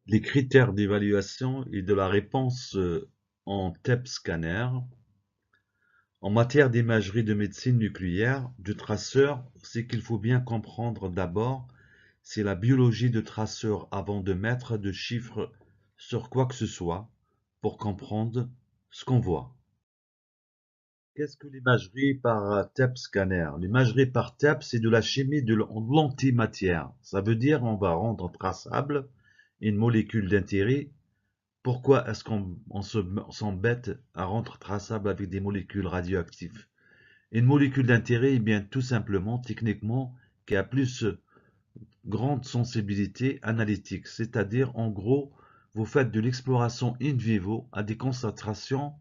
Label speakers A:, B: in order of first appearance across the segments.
A: Les critères d'évaluation et de la réponse en TEP scanner. En matière d'imagerie de médecine nucléaire, du traceur, c'est qu'il faut bien comprendre d'abord, c'est la biologie de traceur avant de mettre de chiffres sur quoi que ce soit pour comprendre ce qu'on voit. Qu'est-ce que l'imagerie par TEP scanner? L'imagerie par TEP, c'est de la chimie de l'antimatière. Ça veut dire on va rendre traçable une molécule d'intérêt. Pourquoi est-ce s'embête à rendre traçable avec des molécules radioactives? Une molécule d'intérêt, eh bien, tout simplement, techniquement, qui a plus grande sensibilité analytique. C'est-à-dire, en gros, vous faites de l'exploration in vivo à des concentrations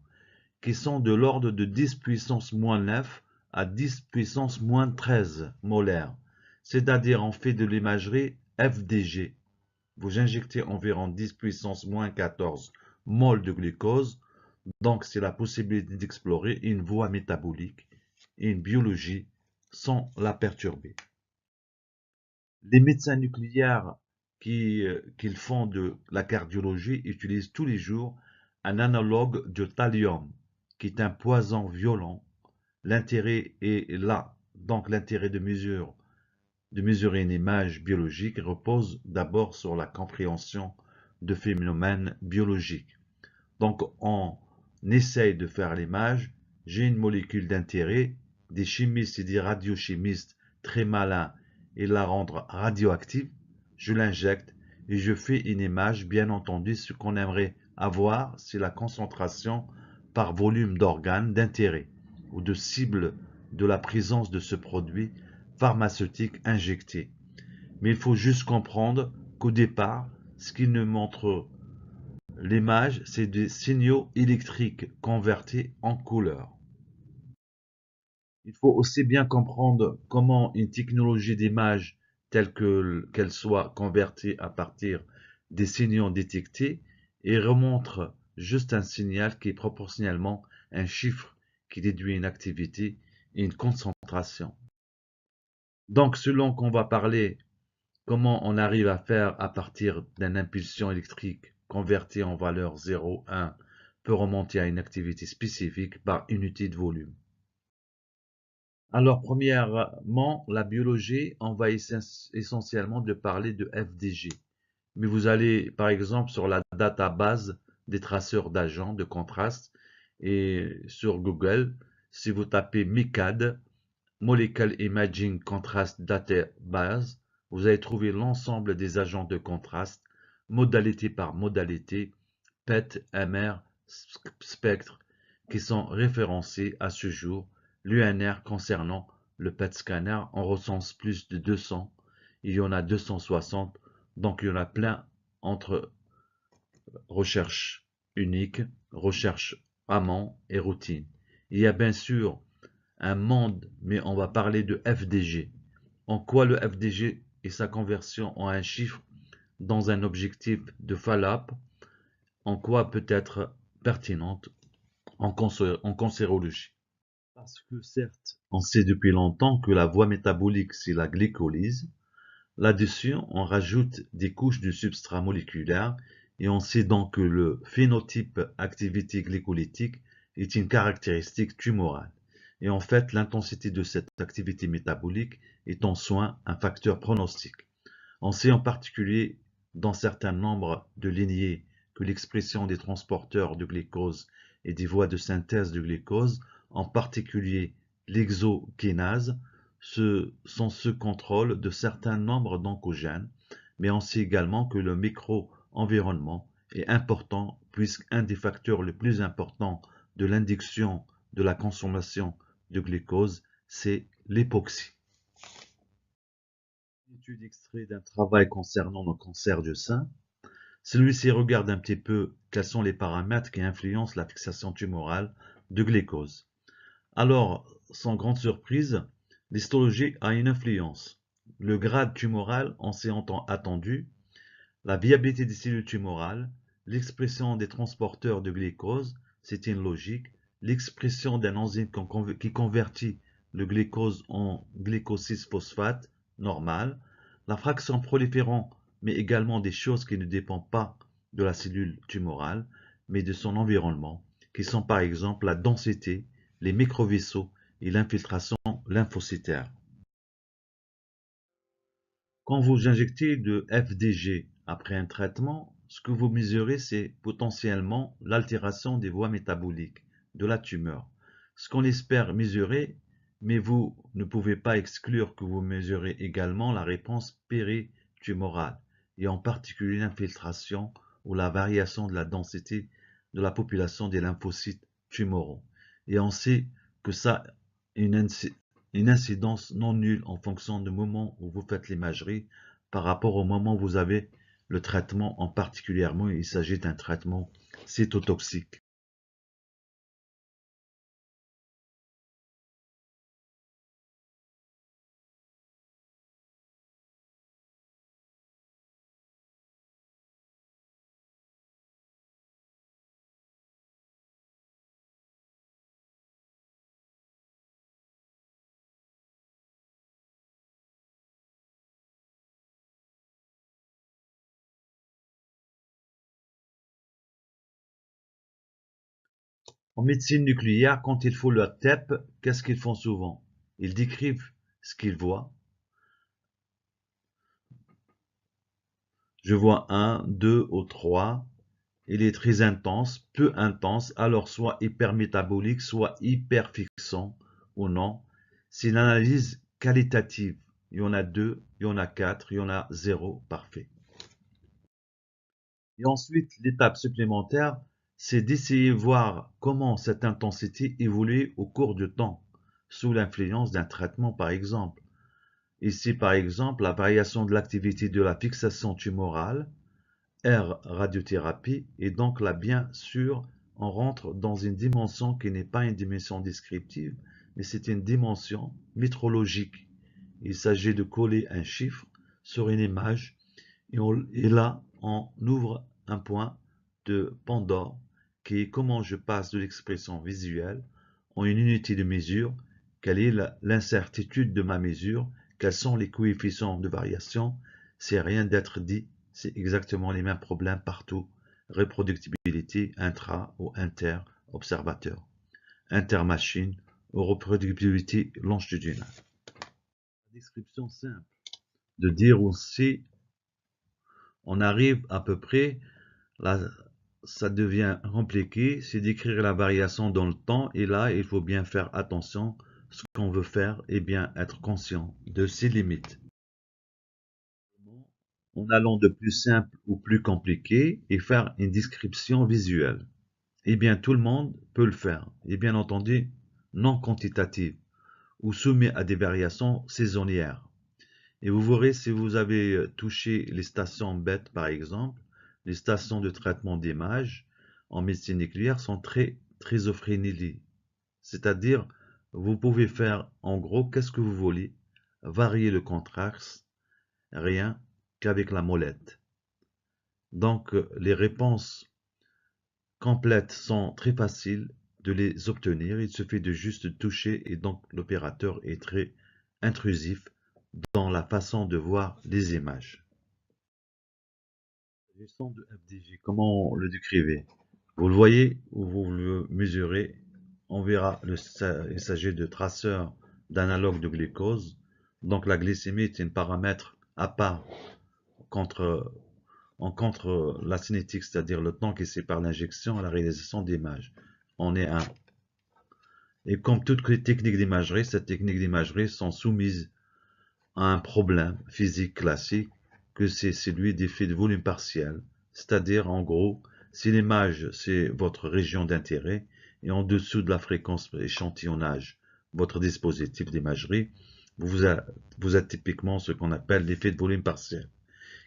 A: qui sont de l'ordre de 10 puissance moins 9 à 10 puissance moins 13 molaires. C'est-à-dire, on fait de l'imagerie FDG. Vous injectez environ 10 puissance moins 14 moles de glucose. Donc, c'est la possibilité d'explorer une voie métabolique et une biologie sans la perturber. Les médecins nucléaires qui font de la cardiologie utilisent tous les jours un analogue de thallium, qui est un poison violent. L'intérêt est là. Donc, l'intérêt de mesurer une image biologique repose d'abord sur la compréhension de phénomènes biologiques. Donc, on essaye de faire l'image. J'ai une molécule d'intérêt. Des chimistes et des radiochimistes très malins et la rendre radioactive. Je l'injecte et je fais une image. Bien entendu, ce qu'on aimerait avoir, c'est la concentration par volume d'organes d'intérêt ou de cible de la présence de ce produit pharmaceutique injecté. Mais il faut juste comprendre qu'au départ, ce qui nous montre l'image, c'est des signaux électriques convertis en couleurs. Il faut aussi bien comprendre comment une technologie d'image telle qu'elle soit convertie à partir des signaux détectés et remontre juste un signal qui est proportionnellement un chiffre qui déduit une activité et une concentration. Donc, selon qu'on va parler comment on arrive à faire à partir d'une impulsion électrique convertie en valeur 0, 1 peut remonter à une activité spécifique par unité de volume. Alors, premièrement, la biologie, on va essentiellement de parler de FDG. Mais vous allez, par exemple, sur la database des traceurs d'agents de contraste et sur Google, si vous tapez MICAD, Molecular Imaging Contrast Database, vous allez trouver l'ensemble des agents de contraste, modalité par modalité, PET, MR, spectre, qui sont référencés à ce jour. L'UNR concernant le PET scanner en recense plus de 200. Il y en a 260, donc il y en a plein entre recherche unique, recherche amont et routine. Il y a bien sûr un monde, mais on va parler de FDG. En quoi le FDG et sa conversion en un chiffre dans un objectif de FALAP, en quoi peut être pertinente en cancérologie. Parce que certes, on sait depuis longtemps que la voie métabolique, c'est la glycolyse. Là-dessus, on rajoute des couches de substrat moléculaire et on sait donc que le phénotype activité glycolytique est une caractéristique tumorale. Et en fait, l'intensité de cette activité métabolique est en soin un facteur pronostic. On sait en particulier dans certains nombres de lignées que l'expression des transporteurs de glucose et des voies de synthèse de glucose, en particulier l'exokinase, sont ce contrôle de certains nombres d'oncogènes, mais on sait également que le micro-environnement est important puisqu'un des facteurs les plus importants de l'induction de la consommation de glucose, c'est l'époxy. Une étude extrait d'un travail concernant le cancer du sein. Celui-ci regarde un petit peu quels sont les paramètres qui influencent la fixation tumorale de glucose. Alors, sans grande surprise, l'histologie a une influence. Le grade tumoral en s'est attendu, la viabilité des cellules tumorales, l'expression des transporteurs de glucose, c'est une logique, l'expression d'un enzyme qui convertit le glucose en glucose 6-phosphate, normal, la fraction proliférant mais également des choses qui ne dépendent pas de la cellule tumorale, mais de son environnement, qui sont par exemple la densité, les microvaisseaux et l'infiltration lymphocytaire. Quand vous injectez de FDG après un traitement, ce que vous mesurez, c'est potentiellement l'altération des voies métaboliques de la tumeur. Ce qu'on espère mesurer, mais vous ne pouvez pas exclure que vous mesurez également la réponse péritumorale, et en particulier l'infiltration ou la variation de la densité de la population des lymphocytes tumoraux. Et on sait que ça a une incidence non nulle en fonction du moment où vous faites l'imagerie par rapport au moment où vous avez le traitement, en particulièrement il s'agit d'un traitement cytotoxique. En médecine nucléaire, quand il faut le TEP, qu'est-ce qu'ils font souvent? Ils décrivent ce qu'ils voient. Je vois un, deux ou trois. Il est très intense, peu intense, alors soit hypermétabolique, soit hyperfixant ou non. C'est une analyse qualitative. Il y en a deux, il y en a quatre, il y en a zéro, parfait. Et ensuite, l'étape supplémentaire, c'est d'essayer de voir comment cette intensité évolue au cours du temps, sous l'influence d'un traitement par exemple. Ici, par exemple, la variation de l'activité de la fixation tumorale, R radiothérapie, et donc là, bien sûr, on rentre dans une dimension qui n'est pas une dimension descriptive, mais c'est une dimension métrologique. Il s'agit de coller un chiffre sur une image et là, on ouvre un point de Pandore qui est comment je passe de l'expression visuelle en une unité de mesure, quelle est l'incertitude de ma mesure, quels sont les coefficients de variation, c'est rien d'être dit, c'est exactement les mêmes problèmes partout, reproductibilité intra ou inter-observateur, intermachine ou reproductibilité longitudinale. Description simple de dire aussi on arrive à peu près, là, ça devient compliqué, c'est d'écrire la variation dans le temps, et là, il faut bien faire attention, ce qu'on veut faire, et bien être conscient de ses limites. En allant de plus simple ou plus compliqué, et faire une description visuelle. Eh bien, tout le monde peut le faire, et bien entendu, non quantitative, ou soumis à des variations saisonnières. Et vous verrez, si vous avez touché les stations bêtes, par exemple, les stations de traitement d'image en médecine nucléaire sont très trisophréniques. C'est-à-dire, vous pouvez faire, en gros, qu'est-ce que vous voulez, varier le contraste, rien qu'avec la molette. Donc, les réponses complètes sont très faciles de les obtenir. Il suffit de juste toucher et donc l'opérateur est très intrusif dans la façon de voir les images. S'agissant de FDG, comment le décrivez? Vous le voyez ou vous le mesurez? On verra, il s'agit de traceurs d'analogue de glucose. Donc la glycémie est un paramètre à part contre, contre la cinétique, c'est-à-dire le temps qui sépare l'injection et la réalisation d'images. On est un. Et comme toutes les techniques d'imagerie, ces techniques d'imagerie sont soumises à un problème physique classique que c'est celui d'effet de volume partiel. C'est-à-dire, en gros, si l'image, c'est votre région d'intérêt, et en dessous de la fréquence échantillonnage, votre dispositif d'imagerie, vous avez typiquement ce qu'on appelle l'effet de volume partiel,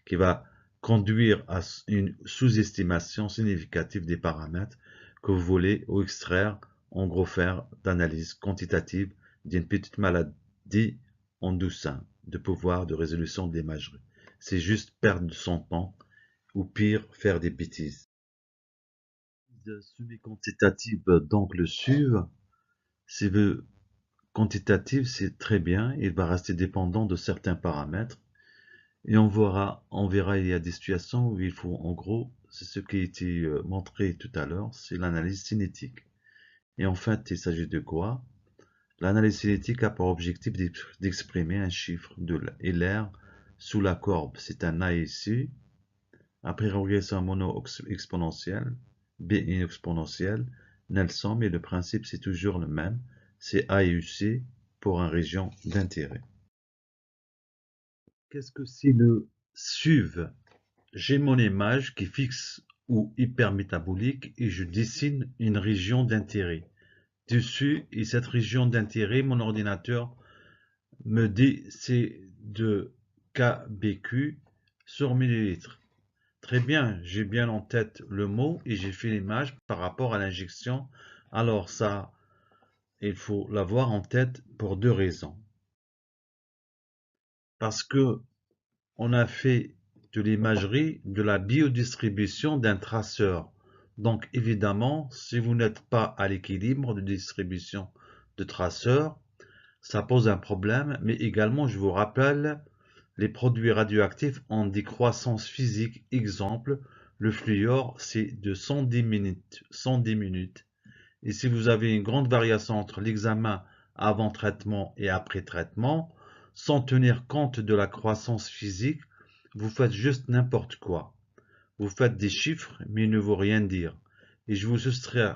A: qui va conduire à une sous-estimation significative des paramètres que vous voulez ou extraire, en gros faire d'analyse quantitative d'une petite maladie en doucin de pouvoir de résolution de l'imagerie. C'est juste perdre son temps ou pire, faire des bêtises. Semi-quantitative, donc le SUV, c'est quantitative, c'est très bien, il va rester dépendant de certains paramètres. Et on verra, il y a des situations où il faut, en gros, c'est ce qui a été montré tout à l'heure, c'est l'analyse cinétique. Et en fait, il s'agit de quoi? L'analyse cinétique a pour objectif d'exprimer un chiffre et l'air sous la courbe. C'est un A ici, après progression mono-exponentielle, B exponentielle, Nelson, mais le principe c'est toujours le même, c'est A et UC pour une région d'intérêt. Qu'est-ce que c'est le SUV? J'ai mon image qui est fixe ou hypermétabolique et je dessine une région d'intérêt. Dessus, et cette région d'intérêt, mon ordinateur me dit c'est de kbq sur millilitre. Très bien, j'ai bien en tête le mot et j'ai fait l'image par rapport à l'injection. Alors ça, il faut l'avoir en tête pour deux raisons. Parce que on a fait de l'imagerie de la biodistribution d'un traceur. Donc évidemment, si vous n'êtes pas à l'équilibre de distribution de traceurs, ça pose un problème, mais également je vous rappelle, les produits radioactifs ont des croissances physiques. Exemple, le fluor, c'est de 110 minutes, 110 minutes. Et si vous avez une grande variation entre l'examen avant traitement et après traitement, sans tenir compte de la croissance physique, vous faites juste n'importe quoi. Vous faites des chiffres, mais ils ne vont rien dire. Et je vous soustrais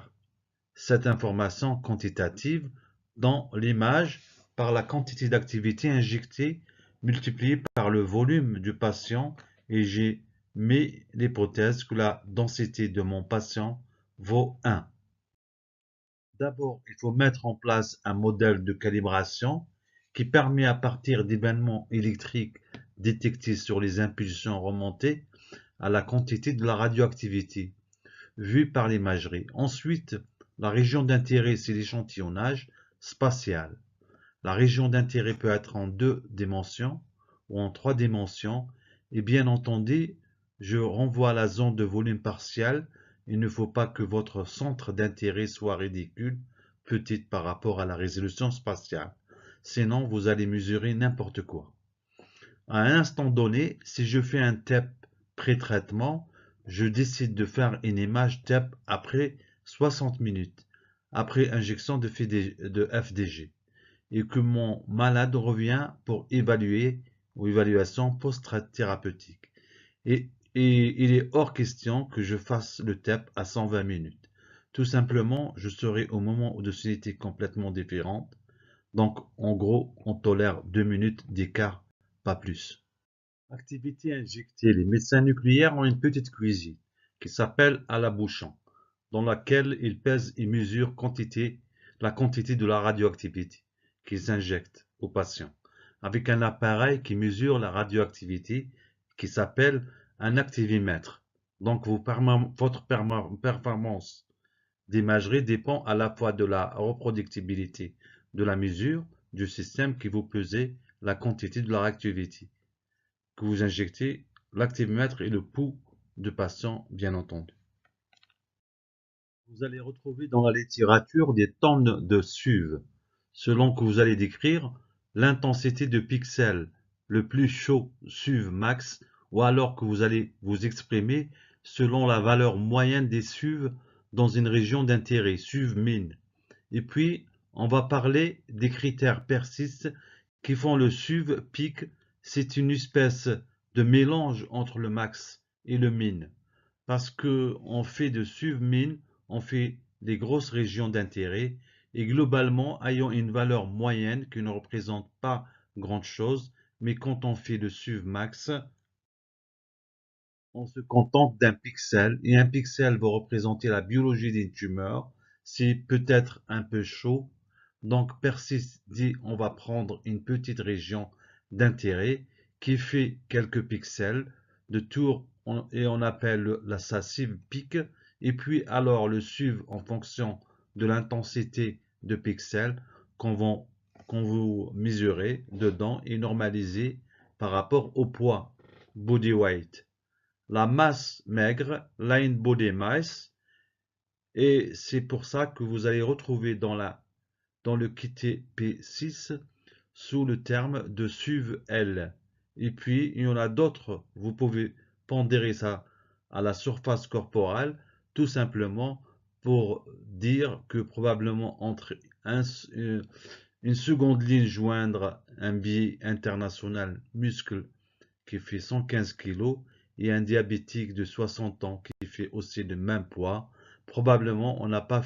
A: cette information quantitative dans l'image par la quantité d'activité injectée multipliée par le volume du patient et j'ai mis l'hypothèse que la densité de mon patient vaut 1. D'abord, il faut mettre en place un modèle de calibration qui permet à partir d'événements électriques détectés sur les impulsions remontées à la quantité de la radioactivité vue par l'imagerie. Ensuite, la région d'intérêt, c'est l'échantillonnage spatial. La région d'intérêt peut être en 2 dimensions ou en 3 dimensions. Et bien entendu, je renvoie à la zone de volume partiel. Il ne faut pas que votre centre d'intérêt soit ridicule, petite par rapport à la résolution spatiale. Sinon, vous allez mesurer n'importe quoi. À un instant donné, si je fais un TEP pré-traitement, je décide de faire une image TEP après 60 minutes, après injection de FDG, et que mon malade revient pour évaluer ou évaluation post-thérapeutique. Et il est hors question que je fasse le TEP à 120 minutes. Tout simplement, je serai au moment où de sonité complètement différente. Donc, en gros, on tolère 2 minutes d'écart, pas plus. Activité injectée. Les médecins nucléaires ont une petite cuisine qui s'appelle à la bouchon, dans laquelle ils pèsent et mesurent la quantité de la radioactivité qu'ils injectent aux patients, avec un appareil qui mesure la radioactivité qui s'appelle un activimètre. Donc votre performance d'imagerie dépend à la fois de la reproductibilité de la mesure du système qui vous pesez la quantité de la radioactivité que vous injectez, l'activomètre et le pouls de patient, bien entendu. Vous allez retrouver dans la littérature des tonnes de SUV, selon que vous allez décrire l'intensité de pixels le plus chaud SUV max, ou alors que vous allez vous exprimer selon la valeur moyenne des SUV dans une région d'intérêt, SUV min. Et puis, on va parler des critères persistent qui font le SUV pic. C'est une espèce de mélange entre le max et le min. Parce que on fait de SUV min, on fait des grosses régions d'intérêt et globalement ayant une valeur moyenne qui ne représente pas grand chose, mais quand on fait le SUV max, on se contente d'un pixel et un pixel va représenter la biologie d'une tumeur. C'est peut-être un peu chaud. Donc persiste dit on va prendre une petite région d'intérêt qui fait quelques pixels de tour et on appelle ça cible pic. Et puis alors le suivre en fonction de l'intensité de pixels qu'on vous mesurez dedans et normaliser par rapport au poids body weight. La masse maigre, line body mass, et c'est pour ça que vous allez retrouver dans le kit P6 sous le terme de SUV-L. Et puis, il y en a d'autres, vous pouvez pondérer ça à la surface corporelle, tout simplement pour dire que probablement entre un, une seconde ligne joindre un biais international muscle qui fait 115 kg et un diabétique de 60 ans qui fait aussi le même poids, probablement on n'a pas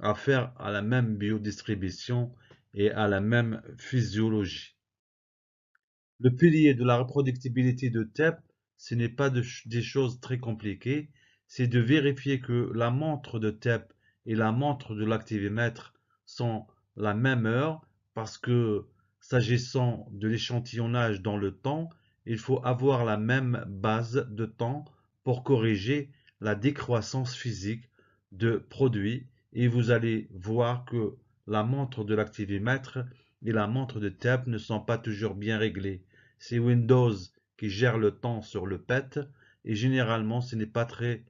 A: affaire à la même biodistribution et à la même physiologie. Le pilier de la reproductibilité de TEP, ce n'est pas des choses très compliquées, c'est de vérifier que la montre de TEP et la montre de l'activimètre sont la même heure, parce que s'agissant de l'échantillonnage dans le temps, il faut avoir la même base de temps pour corriger la décroissance physique de produits, et vous allez voir que la montre de l'activimètre et la montre de TEP ne sont pas toujours bien réglées. C'est Windows qui gère le temps sur le PET et généralement ce n'est pas très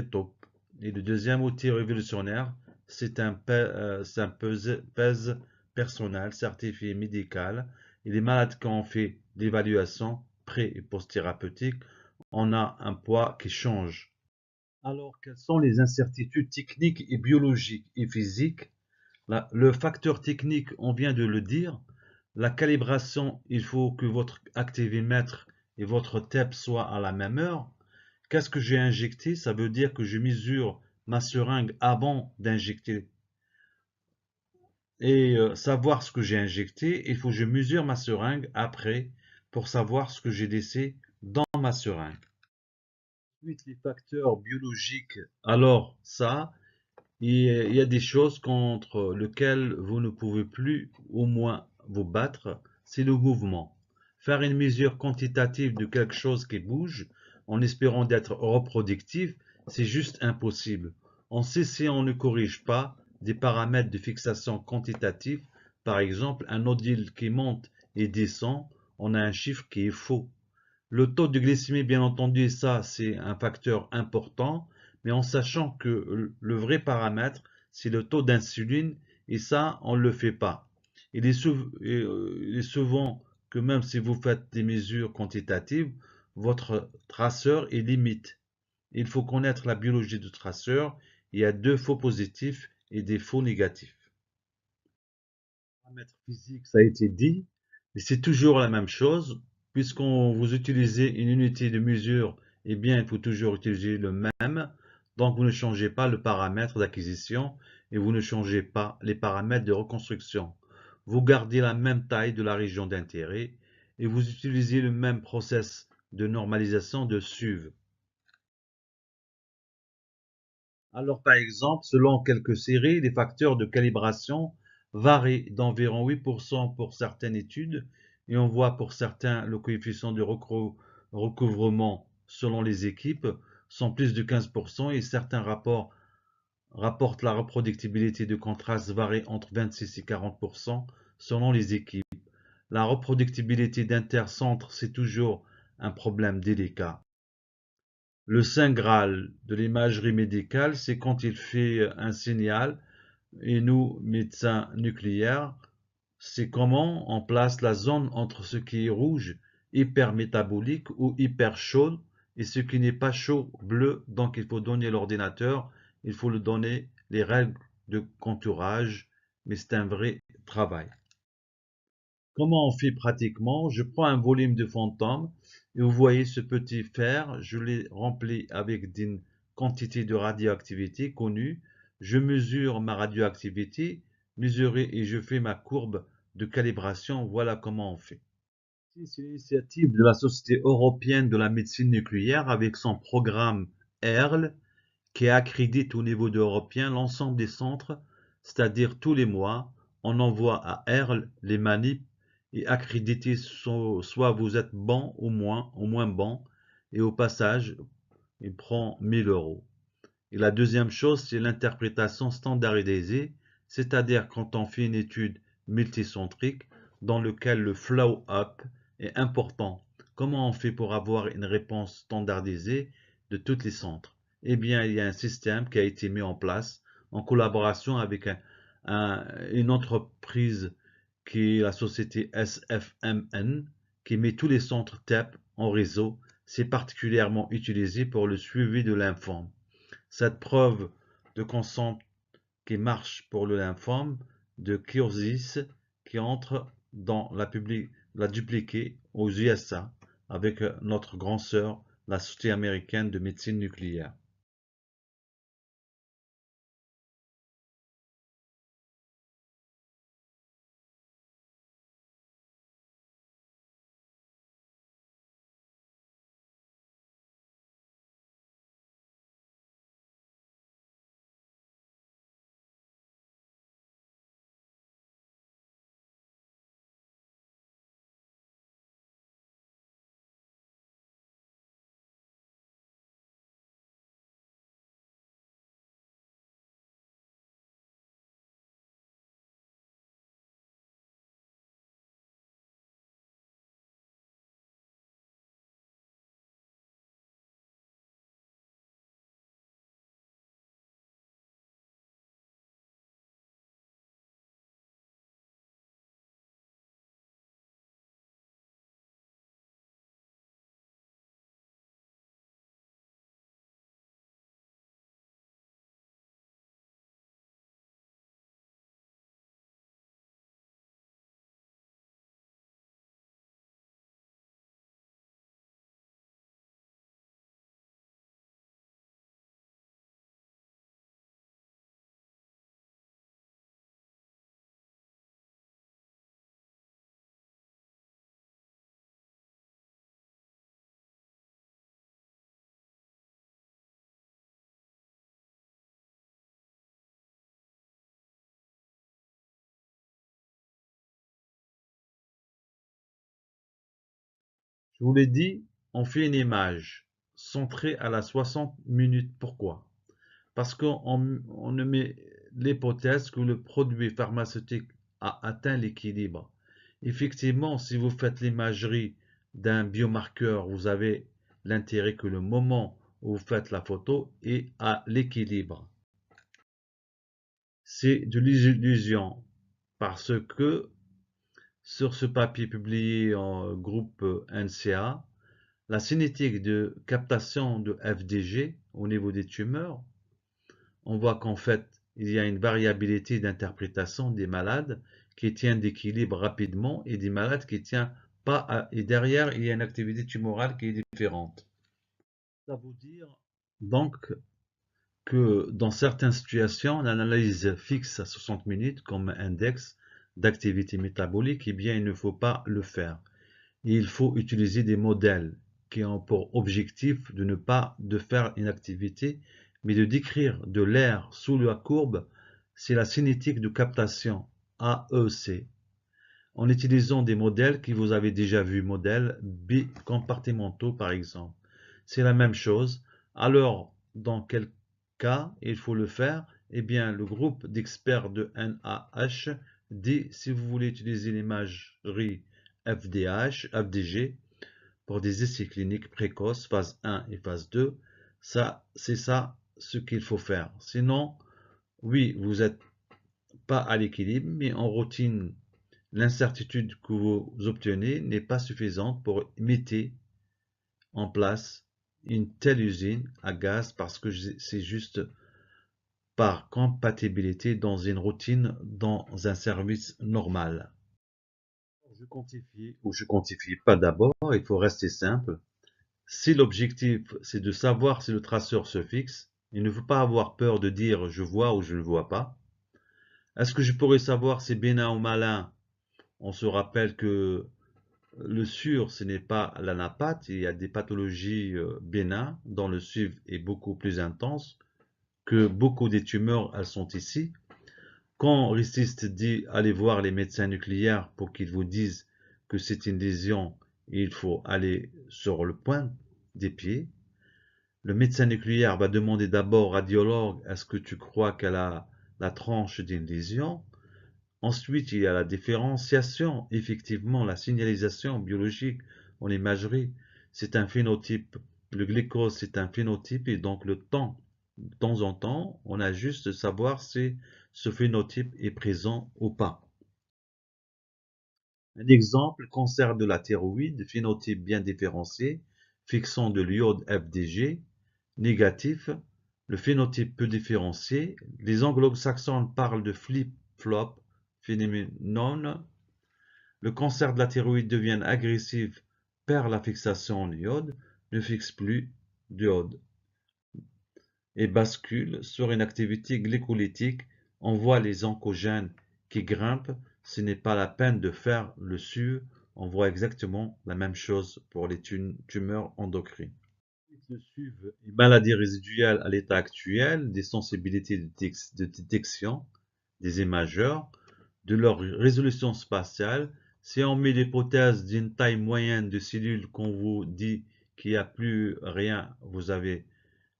A: top. Et le deuxième outil révolutionnaire, c'est un pèse personnel certifié médical. Et les malades qui ont fait l'évaluation pré- et post-thérapeutique, on a un poids qui change. Alors, quelles sont les incertitudes techniques et biologiques et physiques? Le facteur technique, on vient de le dire. La calibration, il faut que votre activimètre et votre TEP soient à la même heure. Qu'est-ce que j'ai injecté? Ça veut dire que je mesure ma seringue avant d'injecter. Et savoir ce que j'ai injecté, il faut que je mesure ma seringue après pour savoir ce que j'ai laissé dans ma seringue. Ensuite, les facteurs biologiques. Alors, ça, il y a des choses contre lesquelles vous ne pouvez plus au moins vous battre, c'est le mouvement. Faire une mesure quantitative de quelque chose qui bouge en espérant d'être reproductif, c'est juste impossible. On sait si on ne corrige pas des paramètres de fixation quantitatifs, par exemple un nodule qui monte et descend, on a un chiffre qui est faux. Le taux de glycémie, bien entendu, ça, c'est un facteur important, mais en sachant que le vrai paramètre, c'est le taux d'insuline, et ça, on ne le fait pas. Il est souvent que même si vous faites des mesures quantitatives, votre traceur est limite. Il faut connaître la biologie du traceur. Il y a deux faux positifs et des faux négatifs. Paramètres physiques, ça a été dit, mais c'est toujours la même chose. Puisqu'on vous utilisez une unité de mesure, eh bien, il faut toujours utiliser le même. Donc, vous ne changez pas le paramètre d'acquisition et vous ne changez pas les paramètres de reconstruction. Vous gardez la même taille de la région d'intérêt et vous utilisez le même process de normalisation de SUV. Alors, par exemple, selon quelques séries, les facteurs de calibration varient d'environ 8% pour certaines études, et on voit pour certains le coefficient de recouvrement selon les équipes sont plus de 15%, et certains rapports rapportent la reproductibilité de contraste varie entre 26 et 40% selon les équipes. La reproductibilité d'intercentres, c'est toujours un problème délicat. Le saint graal de l'imagerie médicale, c'est quand il fait un signal, et nous, médecins nucléaires, c'est comment on place la zone entre ce qui est rouge, hypermétabolique ou hyper chaud, et ce qui n'est pas chaud, bleu. Donc il faut donner l'ordinateur, il faut lui donner les règles de contourage, mais c'est un vrai travail. Comment on fait pratiquement? Je prends un volume de fantôme et vous voyez ce petit fer, je l'ai rempli avec une quantité de radioactivité connue. Je mesure ma radioactivité, mesurée, et je fais ma courbe de calibration. Voilà comment on fait. C'est l'initiative de la Société européenne de la médecine nucléaire avec son programme ERL qui accrédite au niveau européen l'ensemble des centres, c'est-à-dire tous les mois, on envoie à ERL les manips et accréditer soit vous êtes bon ou moins bon, et au passage, il prend 1000 €. Et la deuxième chose, c'est l'interprétation standardisée, c'est-à-dire quand on fait une étude multicentrique dans laquelle le flow-up est important. Comment on fait pour avoir une réponse standardisée de tous les centres? Eh bien, il y a un système qui a été mis en place en collaboration avec une entreprise qui est la société SFMN, qui met tous les centres TEP en réseau. C'est particulièrement utilisé pour le suivi de lymphome. Cette preuve de concept qui marche pour le lymphome de Kyrgyz qui entre dans la dupliquer aux USA avec notre grande sœur, la Société américaine de médecine nucléaire. Je vous l'ai dit, on fait une image centrée à la 60 minutes. Pourquoi? Parce qu'on ne met l'hypothèse que le produit pharmaceutique a atteint l'équilibre. Effectivement, si vous faites l'imagerie d'un biomarqueur, vous avez l'intérêt que le moment où vous faites la photo est à l'équilibre. C'est de l'illusion parce que sur ce papier publié en groupe NCA, la cinétique de captation de FDG au niveau des tumeurs, on voit qu'en fait, il y a une variabilité d'interprétation des malades qui tient d'équilibre rapidement et des malades qui ne tiennent pas. Et derrière, il y a une activité tumorale qui est différente. Ça veut dire donc que dans certaines situations, l'analyse fixe à 60 minutes comme index d'activité métabolique, eh bien, il ne faut pas le faire. Il faut utiliser des modèles qui ont pour objectif de ne pas de faire une activité, mais de décrire de l'air sous la courbe. C'est la cinétique de captation AEC. En utilisant des modèles que vous avez déjà vus, modèles bicompartimentaux par exemple. C'est la même chose. Alors, dans quel cas il faut le faire? Eh bien, le groupe d'experts de NAH dit si vous voulez utiliser l'imagerie FDG pour des essais cliniques précoces, phase 1 et phase 2, c'est ça ce qu'il faut faire. Sinon, oui, vous n'êtes pas à l'équilibre, mais en routine, l'incertitude que vous obtenez n'est pas suffisante pour mettre en place une telle usine à gaz parce que c'est juste par compatibilité dans une routine, dans un service normal. Je quantifie ou je quantifie pas d'abord, il faut rester simple. Si l'objectif c'est de savoir si le traceur se fixe, il ne faut pas avoir peur de dire je vois ou je ne vois pas. Est-ce que je pourrais savoir si bénin ou malin? On se rappelle que le SUR, ce n'est pas l'anapathe, il y a des pathologies bénins dont le suivi est beaucoup plus intense, que beaucoup des tumeurs, elles sont ici. Quand Riciste dit allez voir les médecins nucléaires pour qu'ils vous disent que c'est une lésion et il faut aller sur le point des pieds, le médecin nucléaire va demander d'abord au radiologue est-ce que tu crois qu'elle a la tranche d'une lésion? Ensuite, il y a la différenciation. Effectivement, la signalisation biologique en imagerie, c'est un phénotype. Le glucose, c'est un phénotype et donc le temps, de temps en temps, on a juste de savoir si ce phénotype est présent ou pas. Un exemple, cancer de la thyroïde, phénotype bien différencié, fixant de l'iode FDG, négatif, le phénotype peu différencié. Les anglo-saxons parlent de flip-flop phénoménon. Le cancer de la thyroïde devient agressif, perd la fixation en iode, ne fixe plus d'iode et bascule sur une activité glycolytique. On voit les oncogènes qui grimpent. Ce n'est pas la peine de faire le SUV. On voit exactement la même chose pour les tumeurs endocrines. Le SUV est maladie résiduelle à l'état actuel des sensibilités de détection des imageurs, de leur résolution spatiale. Si on met l'hypothèse d'une taille moyenne de cellules qu'on vous dit qu'il n'y a plus rien, vous avez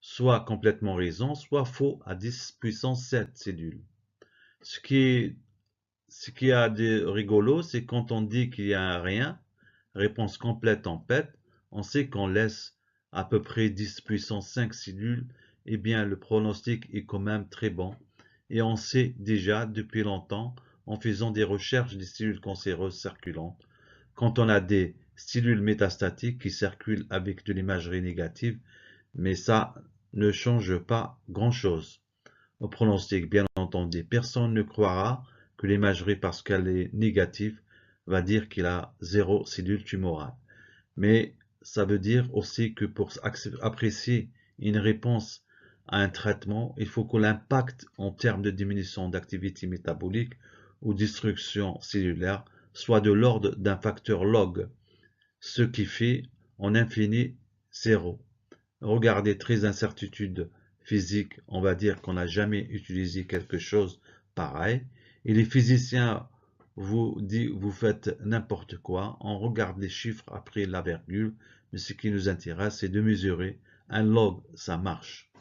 A: soit complètement raison, soit faux à 10 puissance 7 cellules. Ce qui a de rigolo, c'est quand on dit qu'il n'y a rien, réponse complète en PET, on sait qu'on laisse à peu près 10 puissance 5 cellules, eh bien le pronostic est quand même très bon. Et on sait déjà depuis longtemps, en faisant des recherches des cellules cancéreuses circulantes, quand on a des cellules métastatiques qui circulent avec de l'imagerie négative, mais ça ne change pas grand-chose. Au pronostic, bien entendu, personne ne croira que l'imagerie, parce qu'elle est négative, va dire qu'il a zéro cellule tumorale. Mais ça veut dire aussi que pour apprécier une réponse à un traitement, il faut que l'impact en termes de diminution d'activité métabolique ou destruction cellulaire soit de l'ordre d'un facteur log, ce qui fait en infini zéro. Regardez, très incertitude physique, on va dire qu'on n'a jamais utilisé quelque chose pareil. Et les physiciens vous disent, vous faites n'importe quoi. On regarde les chiffres après la virgule. Mais ce qui nous intéresse, c'est de mesurer un log, ça marche.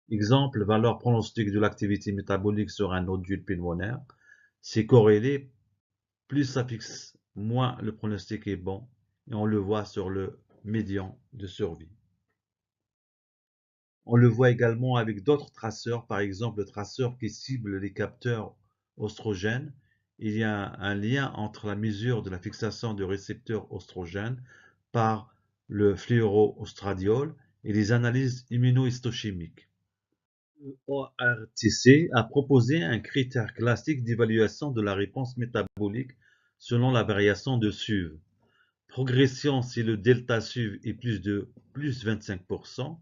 A: Exemple, valeur pronostique de l'activité métabolique sur un nodule pulmonaire. C'est corrélé, plus ça fixe, moins le pronostic est bon. Et on le voit sur le médian de survie. On le voit également avec d'autres traceurs, par exemple le traceur qui cible les capteurs oestrogènes. Il y a un lien entre la mesure de la fixation de récepteurs oestrogènes par le fluoroestradiol et les analyses immunohistochimiques. EORTC a proposé un critère classique d'évaluation de la réponse métabolique selon la variation de SUV. Progression si le delta SUV est plus de plus 25%.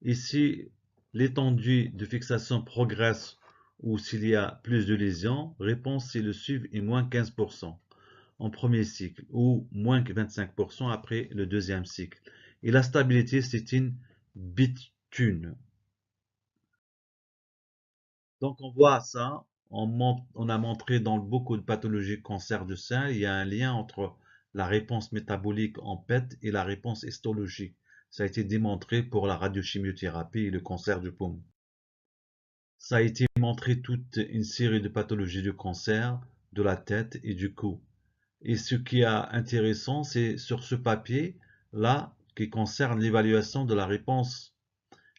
A: Ici, l'étendue de fixation progresse ou s'il y a plus de lésions. Réponse si le SUV est moins 15% en premier cycle ou moins 25% après le deuxième cycle. Et la stabilité, c'est une bitune. Donc on voit ça, on a montré dans beaucoup de pathologies cancer du sein, il y a un lien entre la réponse métabolique en PET et la réponse histologique. Ça a été démontré pour la radiochimiothérapie et le cancer du poumon. Ça a été montré toute une série de pathologies du cancer, de la tête et du cou. Et ce qui est intéressant, c'est sur ce papier-là, qui concerne l'évaluation de la réponse.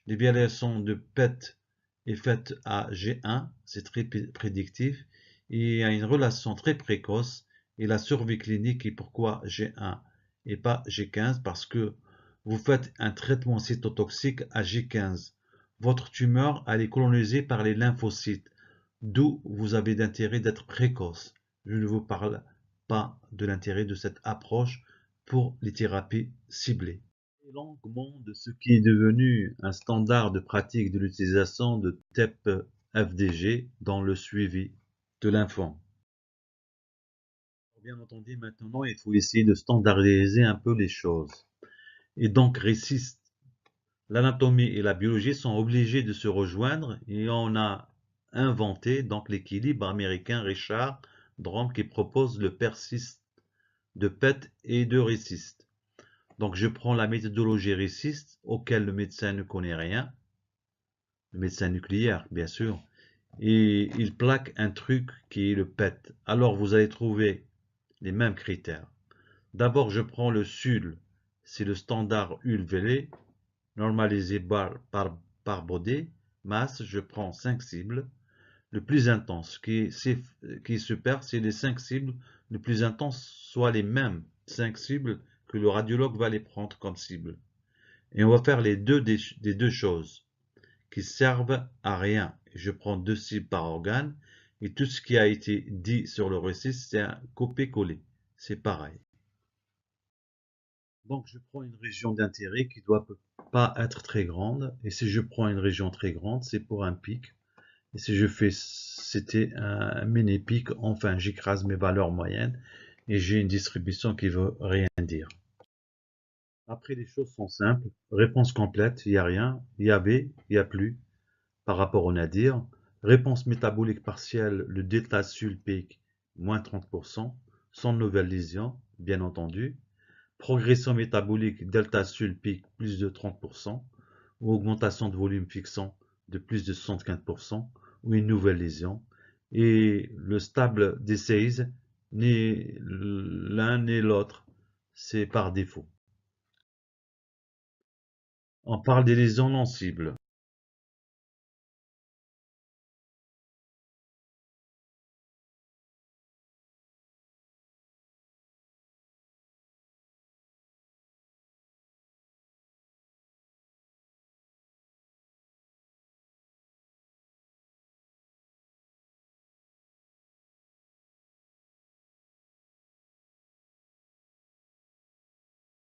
A: L'évaluation de PET est faite à G1, c'est très prédictif, et il y a une relation très précoce, et la survie clinique est pourquoi G1 et pas G15, parce que vous faites un traitement cytotoxique à G15. Votre tumeur, elle est colonisée par les lymphocytes, d'où vous avez d'intérêt d'être précoce. Je ne vous parle pas de l'intérêt de cette approche pour les thérapies ciblées. Longuement de ce qui est devenu un standard de pratique de l'utilisation de TEP-FDG dans le suivi de l'enfant. Bien entendu, maintenant, il faut essayer de standardiser un peu les choses. Et donc, l'anatomie et la biologie sont obligés de se rejoindre et on a inventé donc l'équilibre américain Richard Drum qui propose le persiste de PET et de RECIST. Donc je prends la méthodologie RECIST auquel le médecin ne connaît rien, le médecin nucléaire bien sûr, et il plaque un truc qui est le PET. Alors vous allez trouver les mêmes critères. D'abord je prends le SUL, c'est le standard ULVL, normalisé par body, masse, je prends 5 cibles. le plus intense, qui se perd si les 5 cibles les plus intenses soient les mêmes 5 cibles que le radiologue va les prendre comme cible. Et on va faire les des deux choses qui servent à rien. Je prends 2 cibles par organe et tout ce qui a été dit sur le récit, c'est un copier-coller. C'est pareil. Donc je prends une région d'intérêt qui ne doit pas être très grande. Et si je prends une région très grande, c'est pour un pic. Et si je fais, c'était un mini pic, enfin j'écrase mes valeurs moyennes et j'ai une distribution qui veut rien dire. Après les choses sont simples. Réponse complète, il n'y a rien. Il y avait, il n'y a plus par rapport au nadir. Réponse métabolique partielle, le delta sulpique, moins 30%, sans nouvelle lésion, bien entendu. Progression métabolique, delta sulpique, plus de 30%, ou augmentation de volume fixant de plus de 75%, ou une nouvelle lésion. Et le stable disease, ni l'un ni l'autre, c'est par défaut. On parle des lésions non cibles.